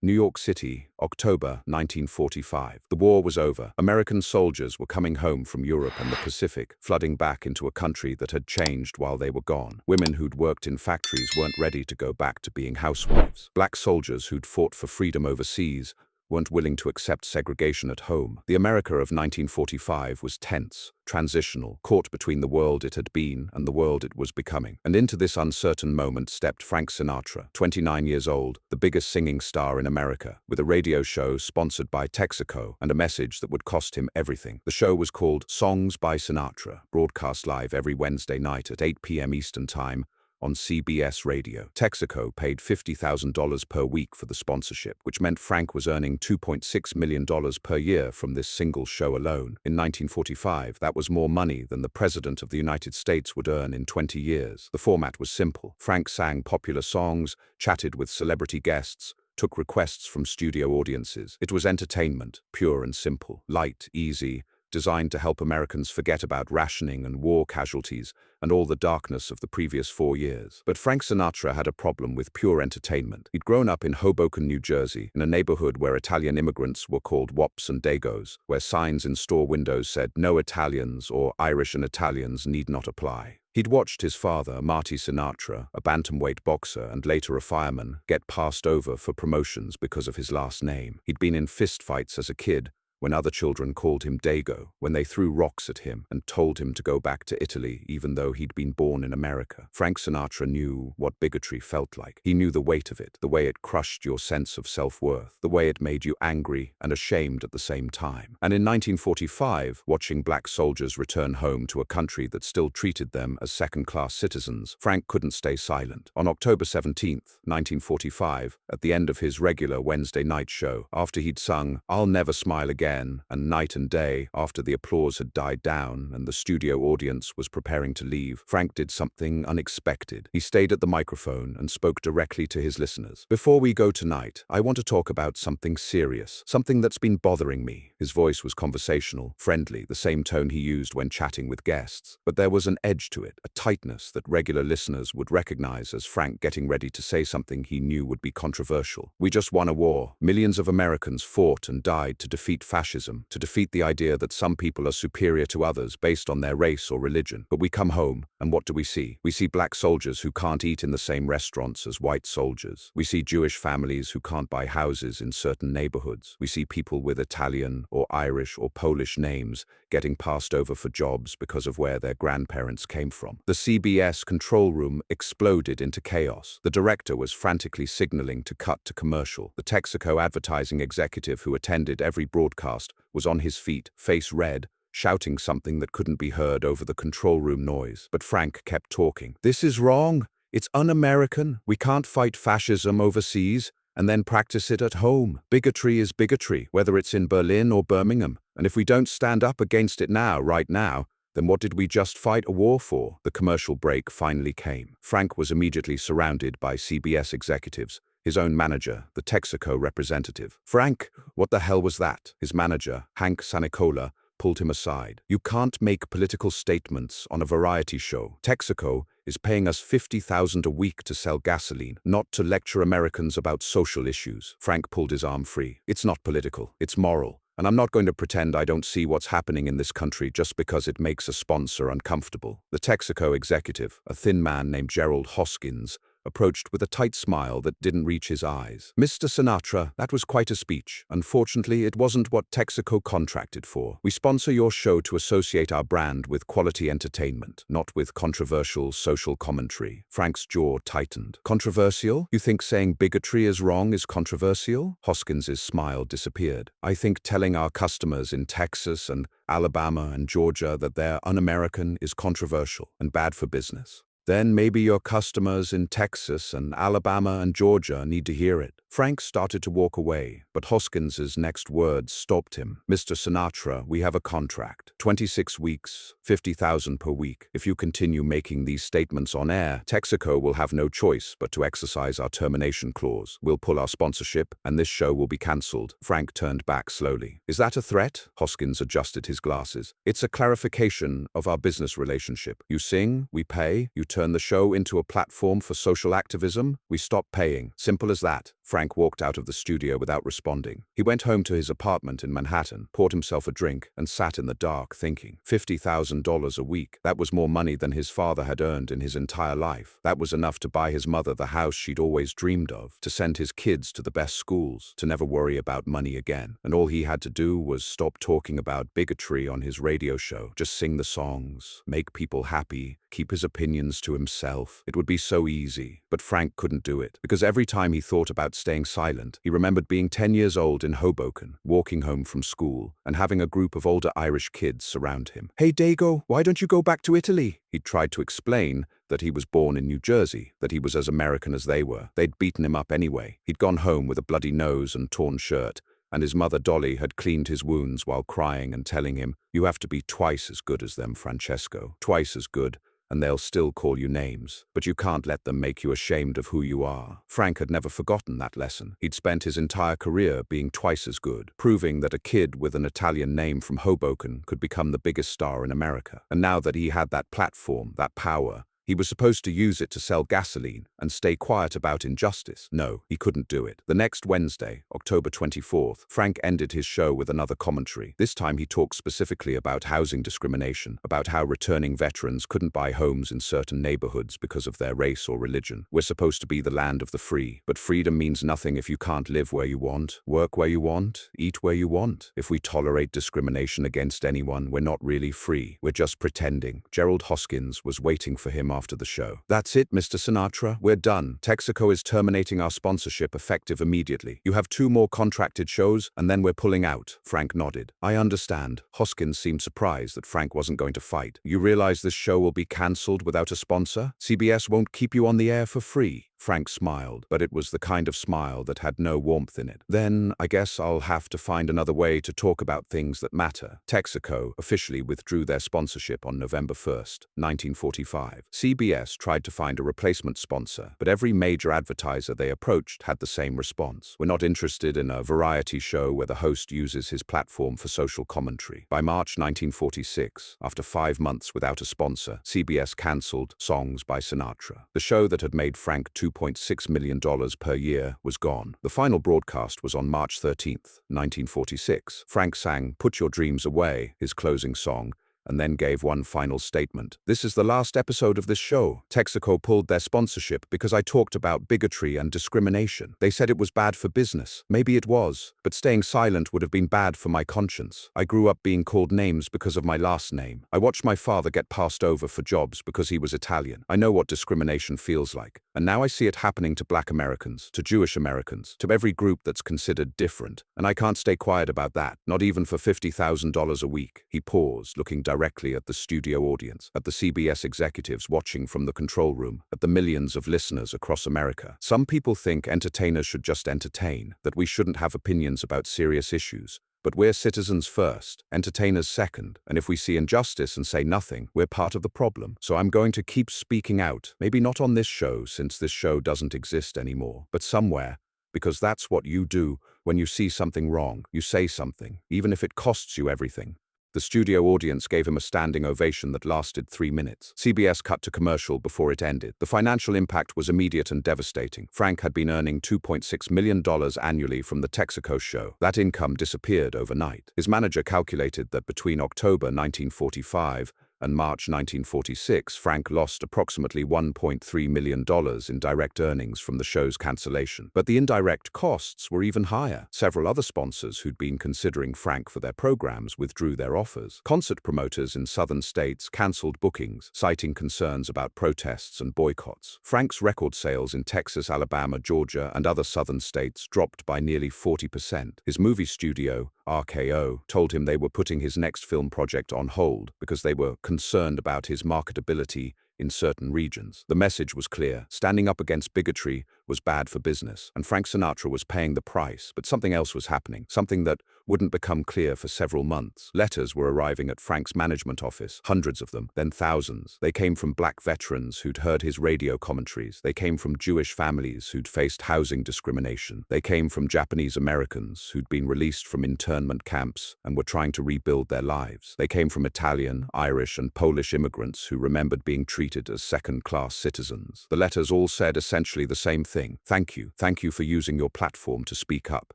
New York City, October 1945. The war was over. American soldiers were coming home from Europe and the Pacific, flooding back into a country that had changed while they were gone. Women who'd worked in factories weren't ready to go back to being housewives. Black soldiers who'd fought for freedom overseas weren't willing to accept segregation at home. The America of 1945 was tense, transitional, caught between the world it had been and the world it was becoming. And into this uncertain moment stepped Frank Sinatra, 29 years old, the biggest singing star in America, with a radio show sponsored by Texaco and a message that would cost him everything. The show was called Songs by Sinatra, broadcast live every Wednesday night at 8 p.m. Eastern Time on CBS Radio. Texaco paid $50,000 per week for the sponsorship, which meant Frank was earning $2.6 million per year from this single show alone. In 1945, that was more money than the President of the United States would earn in 20 years. The format was simple. Frank sang popular songs, chatted with celebrity guests, took requests from studio audiences. It was entertainment, pure and simple, light, easy, designed to help Americans forget about rationing and war casualties and all the darkness of the previous 4 years. But Frank Sinatra had a problem with pure entertainment. He'd grown up in Hoboken, New Jersey, in a neighborhood where Italian immigrants were called wops and dagos, where signs in store windows said "No Italians" or "Irish and Italians need not apply." He'd watched his father, Marty Sinatra, a bantamweight boxer and later a fireman, get passed over for promotions because of his last name. He'd been in fistfights as a kid, when other children called him Dago, when they threw rocks at him and told him to go back to Italy even though he'd been born in America. Frank Sinatra knew what bigotry felt like. He knew the weight of it, the way it crushed your sense of self-worth, the way it made you angry and ashamed at the same time. And in 1945, watching black soldiers return home to a country that still treated them as second-class citizens, Frank couldn't stay silent. On October 17, 1945, at the end of his regular Wednesday night show, after he'd sung "I'll Never Smile Again," and Night and Day, after the applause had died down and the studio audience was preparing to leave, Frank did something unexpected. He stayed at the microphone and spoke directly to his listeners. "Before we go tonight, I want to talk about something serious, something that's been bothering me." His voice was conversational, friendly, the same tone he used when chatting with guests. But there was an edge to it, a tightness that regular listeners would recognize as Frank getting ready to say something he knew would be controversial. "We just won a war. Millions of Americans fought and died to defeat fascism, to defeat the idea that some people are superior to others based on their race or religion. But we come home, and what do we see? We see black soldiers who can't eat in the same restaurants as white soldiers. We see Jewish families who can't buy houses in certain neighborhoods. We see people with Italian or Irish or Polish names getting passed over for jobs because of where their grandparents came from." The CBS control room exploded into chaos. The director was frantically signaling to cut to commercial. The Texaco advertising executive who attended every broadcast was on his feet, face red, shouting something that couldn't be heard over the control room noise. But Frank kept talking. "This is wrong. It's un-American. We can't fight fascism overseas and then practice it at home. Bigotry is bigotry, whether it's in Berlin or Birmingham. And if we don't stand up against it now, right now, then what did we just fight a war for?" The commercial break finally came. Frank was immediately surrounded by CBS executives, his own manager, the Texaco representative. "Frank, what the hell was that?" His manager, Hank Sanicola, pulled him aside. "You can't make political statements on a variety show. Texaco is paying us $50,000 a week to sell gasoline, not to lecture Americans about social issues." Frank pulled his arm free. "It's not political, it's moral. And I'm not going to pretend I don't see what's happening in this country just because it makes a sponsor uncomfortable." The Texaco executive, a thin man named Gerald Hoskins, approached with a tight smile that didn't reach his eyes. "Mr. Sinatra, that was quite a speech. Unfortunately, it wasn't what Texaco contracted for. We sponsor your show to associate our brand with quality entertainment, not with controversial social commentary." Frank's jaw tightened. "Controversial? You think saying bigotry is wrong is controversial?" Hoskins's smile disappeared. "I think telling our customers in Texas and Alabama and Georgia that they're un-American is controversial and bad for business. Then maybe your customers in Texas and Alabama and Georgia need to hear it." Frank started to walk away, but Hoskins's next words stopped him. "Mr. Sinatra, we have a contract. 26 weeks, $50,000 per week. If you continue making these statements on air, Texaco will have no choice but to exercise our termination clause. We'll pull our sponsorship, and this show will be cancelled." Frank turned back slowly. "Is that a threat?" Hoskins adjusted his glasses. "It's a clarification of our business relationship. You sing, we pay. You turn the show into a platform for social activism, we stop paying. Simple as that." Frank walked out of the studio without responding. He went home to his apartment in Manhattan, poured himself a drink, and sat in the dark thinking. $50,000 a week. That was more money than his father had earned in his entire life. That was enough to buy his mother the house she'd always dreamed of, to send his kids to the best schools, to never worry about money again. And all he had to do was stop talking about bigotry on his radio show, just sing the songs, make people happy, keep his opinions to himself. It would be so easy. But Frank couldn't do it, because every time he thought about staying silent, he remembered being 10 years old in Hoboken, walking home from school, and having a group of older Irish kids surround him. "Hey, Dago, why don't you go back to Italy?" He tried to explain that he was born in New Jersey, that he was as American as they were. They'd beaten him up anyway. He'd gone home with a bloody nose and torn shirt, and his mother Dolly had cleaned his wounds while crying and telling him, "You have to be twice as good as them, Francesco, twice as good, and they'll still call you names, but you can't let them make you ashamed of who you are." Frank had never forgotten that lesson. He'd spent his entire career being twice as good, proving that a kid with an Italian name from Hoboken could become the biggest star in America. And now that he had that platform, that power, he was supposed to use it to sell gasoline and stay quiet about injustice. No, he couldn't do it. The next Wednesday, October 24th, Frank ended his show with another commentary. This time he talked specifically about housing discrimination, about how returning veterans couldn't buy homes in certain neighborhoods because of their race or religion. We're supposed to be the land of the free, but freedom means nothing if you can't live where you want, work where you want, eat where you want. If we tolerate discrimination against anyone, we're not really free. We're just pretending. Gerald Hoskins was waiting for him after the show. "That's it, Mr. Sinatra. We're done. Texaco is terminating our sponsorship effective immediately. You have 2 more contracted shows, and then we're pulling out." Frank nodded. "I understand." Hoskins seemed surprised that Frank wasn't going to fight. "You realize this show will be cancelled without a sponsor? CBS won't keep you on the air for free." Frank smiled, but it was the kind of smile that had no warmth in it. "Then, I guess I'll have to find another way to talk about things that matter." Texaco officially withdrew their sponsorship on November 1st, 1945. CBS tried to find a replacement sponsor, but every major advertiser they approached had the same response. "We're not interested in a variety show where the host uses his platform for social commentary." By March 1946, after 5 months without a sponsor, CBS cancelled Songs by Sinatra. The show that had made Frank $2.6 million per year was gone. The final broadcast was on March 13th, 1946. Frank sang "Put Your Dreams Away," his closing song, and then gave one final statement. "This is the last episode of this show. Texaco pulled their sponsorship because I talked about bigotry and discrimination. They said it was bad for business. Maybe it was, but staying silent would have been bad for my conscience. I grew up being called names because of my last name. I watched my father get passed over for jobs because he was Italian. I know what discrimination feels like. And now I see it happening to Black Americans, to Jewish Americans, to every group that's considered different. And I can't stay quiet about that, not even for $50,000 a week." He paused, looking directly at the studio audience, at the CBS executives watching from the control room, at the millions of listeners across America. "Some people think entertainers should just entertain, that we shouldn't have opinions about serious issues. But we're citizens first, entertainers second, and if we see injustice and say nothing, we're part of the problem. So I'm going to keep speaking out, maybe not on this show since this show doesn't exist anymore, but somewhere, because that's what you do when you see something wrong. You say something, even if it costs you everything." The studio audience gave him a standing ovation that lasted 3 minutes. CBS cut to commercial before it ended. The financial impact was immediate and devastating. Frank had been earning $2.6 million annually from the Texaco show. That income disappeared overnight. His manager calculated that between October 1945 and March 1946, Frank lost approximately $1.3 million in direct earnings from the show's cancellation. But the indirect costs were even higher. Several other sponsors who'd been considering Frank for their programs withdrew their offers. Concert promoters in southern states canceled bookings, citing concerns about protests and boycotts. Frank's record sales in Texas, Alabama, Georgia, and other southern states dropped by nearly 40%. His movie studio, RKO, told him they were putting his next film project on hold because they were concerned about his marketability in certain regions. The message was clear. Standing up against bigotry was bad for business, and Frank Sinatra was paying the price. But something else was happening, something that wouldn't become clear for several months. Letters were arriving at Frank's management office, hundreds of them, then thousands. They came from Black veterans who'd heard his radio commentaries. They came from Jewish families who'd faced housing discrimination. They came from Japanese Americans who'd been released from internment camps and were trying to rebuild their lives. They came from Italian, Irish, and Polish immigrants who remembered being treated as second-class citizens. The letters all said essentially the same thing. thing. Thank you. Thank you for using your platform to speak up.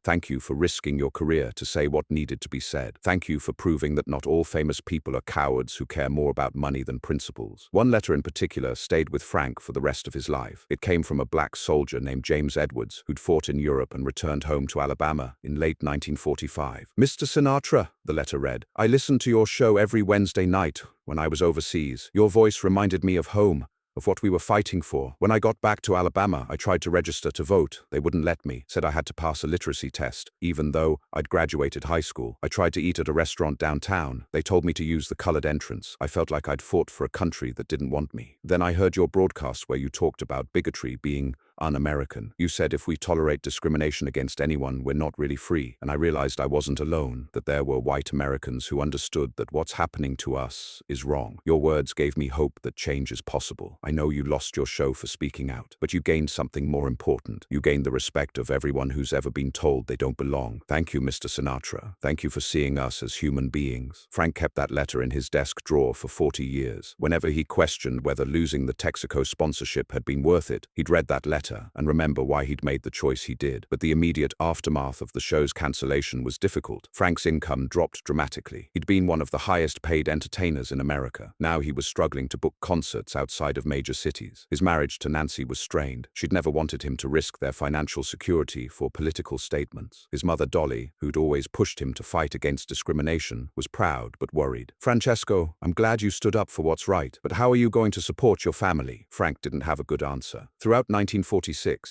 Thank you for risking your career to say what needed to be said. Thank you for proving that not all famous people are cowards who care more about money than principles. One letter in particular stayed with Frank for the rest of his life. It came from a black soldier named James Edwards, who'd fought in Europe and returned home to Alabama in late 1945. Mr. Sinatra, the letter read, I listened to your show every Wednesday night when I was overseas. Your voice reminded me of home, of what we were fighting for. When I got back to Alabama, I tried to register to vote. They wouldn't let me, said I had to pass a literacy test, even though I'd graduated high school. I tried to eat at a restaurant downtown. They told me to use the colored entrance. I felt like I'd fought for a country that didn't want me. Then I heard your broadcast where you talked about bigotry being un-American. You said if we tolerate discrimination against anyone, we're not really free. And I realized I wasn't alone, that there were white Americans who understood that what's happening to us is wrong. Your words gave me hope that change is possible. I know you lost your show for speaking out, but you gained something more important. You gained the respect of everyone who's ever been told they don't belong. Thank you, Mr. Sinatra. Thank you for seeing us as human beings. Frank kept that letter in his desk drawer for 40 years. Whenever he questioned whether losing the Texaco sponsorship had been worth it, he'd read that letter and remember why he'd made the choice he did. But the immediate aftermath of the show's cancellation was difficult. Frank's income dropped dramatically. He'd been one of the highest paid entertainers in America. Now he was struggling to book concerts outside of major cities. His marriage to Nancy was strained. She'd never wanted him to risk their financial security for political statements. His mother Dolly, who'd always pushed him to fight against discrimination, was proud but worried. Francesco, I'm glad you stood up for what's right, but how are you going to support your family? Frank didn't have a good answer. Throughout 1946,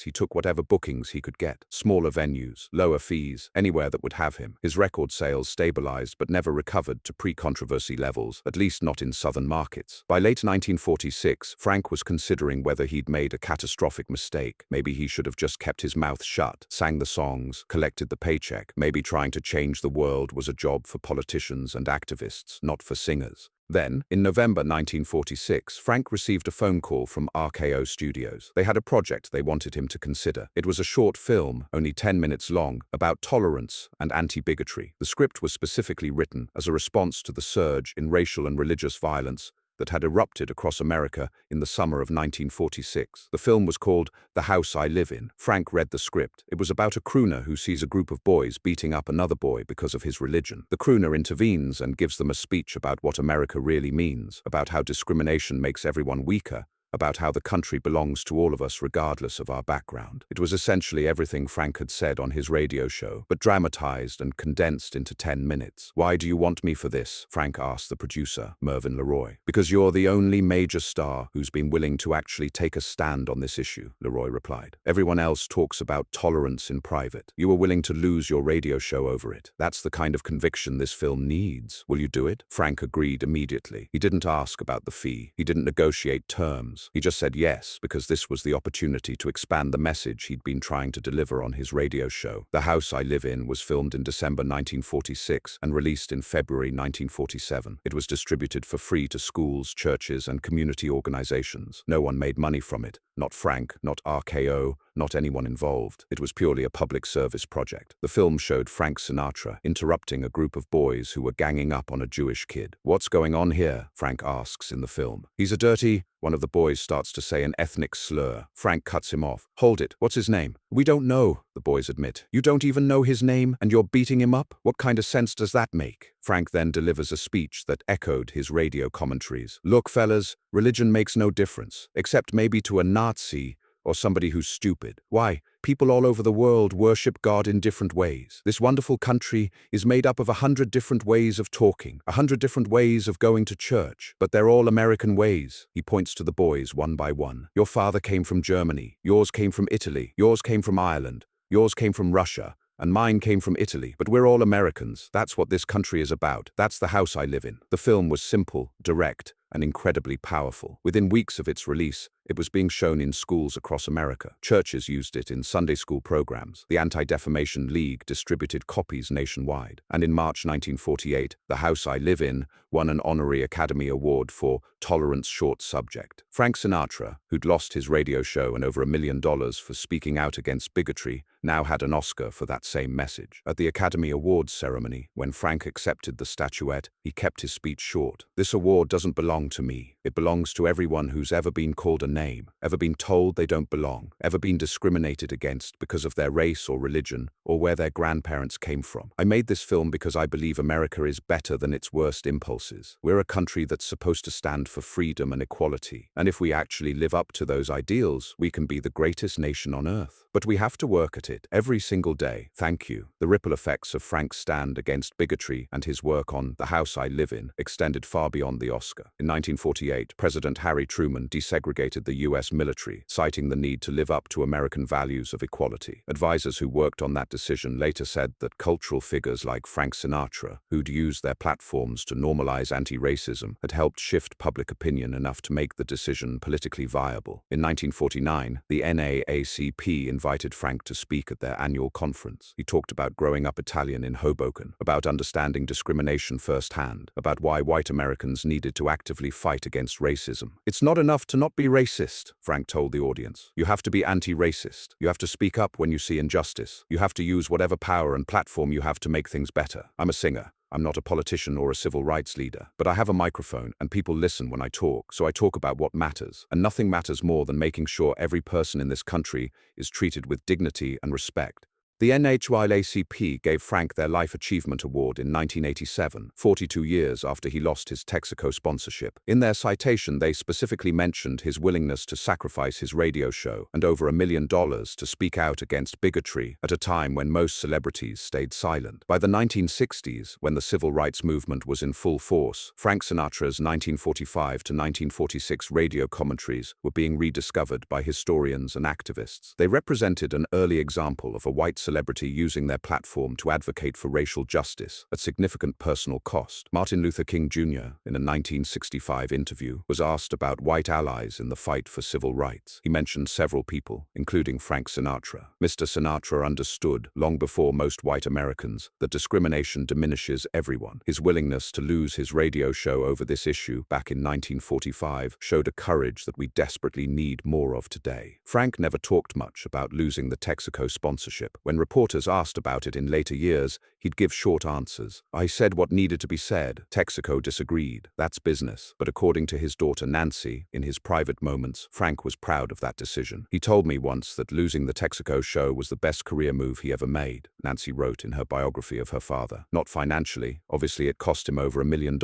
he took whatever bookings he could get. Smaller venues, lower fees, anywhere that would have him. His record sales stabilized but never recovered to pre-controversy levels, at least not in southern markets. By late 1946, Frank was considering whether he'd made a catastrophic mistake. Maybe he should have just kept his mouth shut, sang the songs, collected the paycheck. Maybe trying to change the world was a job for politicians and activists, not for singers. Then, in November 1946, Frank received a phone call from RKO Studios. They had a project they wanted him to consider. It was a short film, only 10 minutes long, about tolerance and anti-bigotry. The script was specifically written as a response to the surge in racial and religious violence that had erupted across America in the summer of 1946. The film was called The House I Live In. Frank read the script. It was about a crooner who sees a group of boys beating up another boy because of his religion. The crooner intervenes and gives them a speech about what America really means, about how discrimination makes everyone weaker, about how the country belongs to all of us regardless of our background. It was essentially everything Frank had said on his radio show, but dramatized and condensed into 10 minutes. Why do you want me for this? Frank asked the producer, Mervyn Leroy. Because you're the only major star who's been willing to actually take a stand on this issue, Leroy replied. Everyone else talks about tolerance in private. You were willing to lose your radio show over it. That's the kind of conviction this film needs. Will you do it? Frank agreed immediately. He didn't ask about the fee. He didn't negotiate terms. He just said yes, because this was the opportunity to expand the message he'd been trying to deliver on his radio show. The House I Live In was filmed in December 1946 and released in February 1947. It was distributed for free to schools, churches, and community organizations. No one made money from it. Not Frank, not RKO, not anyone involved. It was purely a public service project. The film showed Frank Sinatra interrupting a group of boys who were ganging up on a Jewish kid. What's going on here? Frank asks in the film. He's a dirty... One of the boys starts to say an ethnic slur. Frank cuts him off. Hold it. What's his name? We don't know, the boys admit. You don't even know his name and you're beating him up? What kind of sense does that make? Frank then delivers a speech that echoed his radio commentaries. Look, fellas, religion makes no difference, except maybe to a Nazi or somebody who's stupid. Why? People all over the world worship God in different ways. This wonderful country is made up of 100 different ways of talking, 100 different ways of going to church, but they're all American ways. He points to the boys one by one. Your father came from Germany, yours came from Italy, yours came from Ireland, yours came from Russia, and mine came from Italy, but we're all Americans. That's what this country is about. That's the house I live in. The film was simple, direct, and incredibly powerful. Within weeks of its release, it was being shown in schools across America. Churches used it in Sunday school programs. The Anti-Defamation League distributed copies nationwide. And in March 1948, The House I Live In won an honorary Academy Award for Tolerance Short Subject. Frank Sinatra, who'd lost his radio show and over $1 million for speaking out against bigotry, now had an Oscar for that same message. At the Academy Awards ceremony, when Frank accepted the statuette, he kept his speech short. This award doesn't belong to me. It belongs to everyone who's ever been called a name, ever been told they don't belong, ever been discriminated against because of their race or religion or where their grandparents came from. I made this film because I believe America is better than its worst impulses. We're a country that's supposed to stand for freedom and equality, and if we actually live up to those ideals, we can be the greatest nation on earth. But we have to work at it every single day. Thank you. The ripple effects of Frank's stand against bigotry and his work on The House I Live In extended far beyond the Oscar. In 1948, President Harry Truman desegregated the U.S. military, citing the need to live up to American values of equality. Advisors who worked on that decision later said that cultural figures like Frank Sinatra, who'd used their platforms to normalize anti-racism, had helped shift public opinion enough to make the decision politically viable. In 1949, the NAACP invited Frank to speak at their annual conference. He talked about growing up Italian in Hoboken, about understanding discrimination firsthand, about why white Americans needed to actively fight against racism. "It's not enough to not be racist," Frank told the audience. "You have to be anti-racist. You have to speak up when you see injustice. You have to use whatever power and platform you have to make things better. I'm a singer. I'm not a politician or a civil rights leader, but I have a microphone and people listen when I talk, so I talk about what matters. And nothing matters more than making sure every person in this country is treated with dignity and respect." The NAACP gave Frank their Life Achievement Award in 1987, 42 years after he lost his Texaco sponsorship. In their citation, they specifically mentioned his willingness to sacrifice his radio show and over $1 million to speak out against bigotry at a time when most celebrities stayed silent. By the 1960s, when the civil rights movement was in full force, Frank Sinatra's 1945 to 1946 radio commentaries were being rediscovered by historians and activists. They represented an early example of a white celebrity using their platform to advocate for racial justice at significant personal cost. Martin Luther King Jr., in a 1965 interview, was asked about white allies in the fight for civil rights. He mentioned several people, including Frank Sinatra. Mr. Sinatra understood, long before most white Americans, that discrimination diminishes everyone. His willingness to lose his radio show over this issue back in 1945 showed a courage that we desperately need more of today. Frank never talked much about losing the Texaco sponsorship. When reporters asked about it in later years, he'd give short answers. "I said what needed to be said. Texaco disagreed. That's business." But according to his daughter Nancy, in his private moments, Frank was proud of that decision. "He told me once that losing the Texaco show was the best career move he ever made," Nancy wrote in her biography of her father. Not financially, obviously it cost him over $1 million,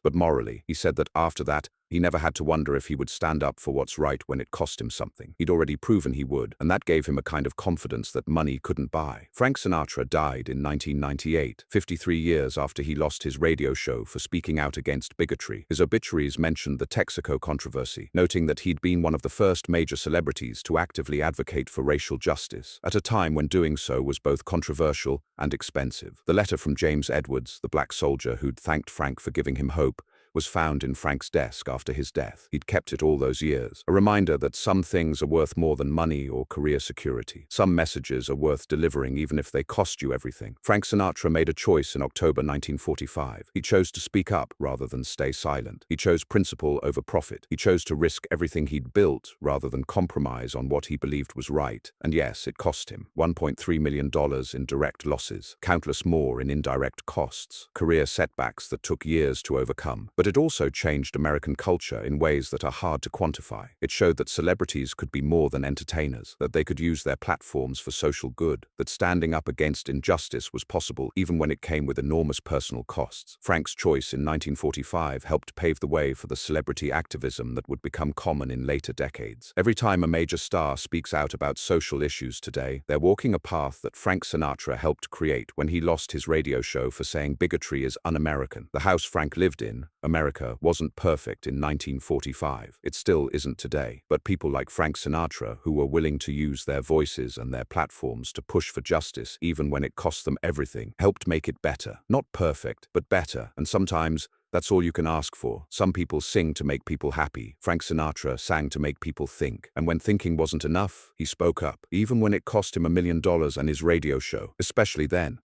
but morally. He said that after that, he never had to wonder if he would stand up for what's right when it cost him something. He'd already proven he would, and that gave him a kind of confidence that money couldn't buy. Frank Sinatra died in 1998, 53 years after he lost his radio show for speaking out against bigotry. His obituaries mentioned the Texaco controversy, noting that he'd been one of the first major celebrities to actively advocate for racial justice, at a time when doing so was both controversial and expensive. The letter from James Edwards, the black soldier who'd thanked Frank for giving him hope, was found in Frank's desk after his death. He'd kept it all those years. A reminder that some things are worth more than money or career security. Some messages are worth delivering even if they cost you everything. Frank Sinatra made a choice in October 1945. He chose to speak up rather than stay silent. He chose principle over profit. He chose to risk everything he'd built rather than compromise on what he believed was right. And yes, it cost him $1.3 million in direct losses, countless more in indirect costs, career setbacks that took years to overcome. But it also changed American culture in ways that are hard to quantify. It showed that celebrities could be more than entertainers, that they could use their platforms for social good, that standing up against injustice was possible even when it came with enormous personal costs. Frank's choice in 1945 helped pave the way for the celebrity activism that would become common in later decades. Every time a major star speaks out about social issues today, they're walking a path that Frank Sinatra helped create when he lost his radio show for saying bigotry is un-American. The house Frank lived in, America, wasn't perfect in 1945. It still isn't today. But people like Frank Sinatra, who were willing to use their voices and their platforms to push for justice even when it cost them everything, helped make it better. Not perfect, but better. And sometimes, that's all you can ask for. Some people sing to make people happy. Frank Sinatra sang to make people think. And when thinking wasn't enough, he spoke up, even when it cost him $1 million and his radio show. Especially then.